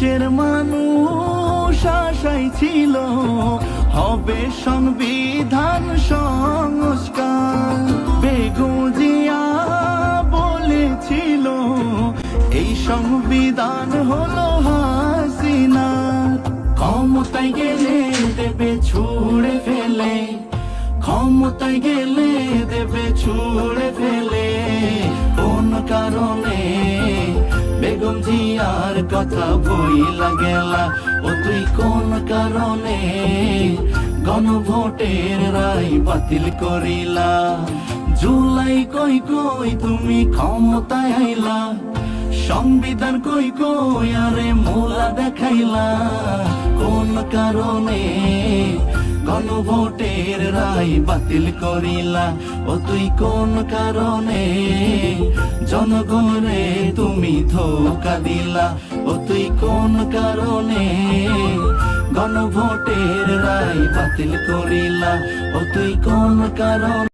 দেশের মানুষ আশায় ছিল হবে সংবিধান সংস্কার। বেগম জিয়া বলেছিল এই সংবিধান হলো হাসিনা। ক্ষমতায় গেলে দেবে ছুড়ে ফেলে, ক্ষমতায় গেলে দেবে ছুড়ে ফেলে। কোন কারণে বেগম জিয়ার কথা বইলা গেলা? ও তুই কোন কারণে গণভোটের রায় বাতিল করিলা? জুলাই কই কই তুমি ক্ষমতায় আইলা, সংবিধান কই কই আরে মোলা দেখাইলা? কোন কারণে গণভোটের রায় বাতিল করিলা? ও তুই কোন কারণে জনগণে তুমি ধোঁকা দিলা? ও তুই কোন কারণে গণভোটের রায় বাতিল করিলা? ও তুই কোন কারণে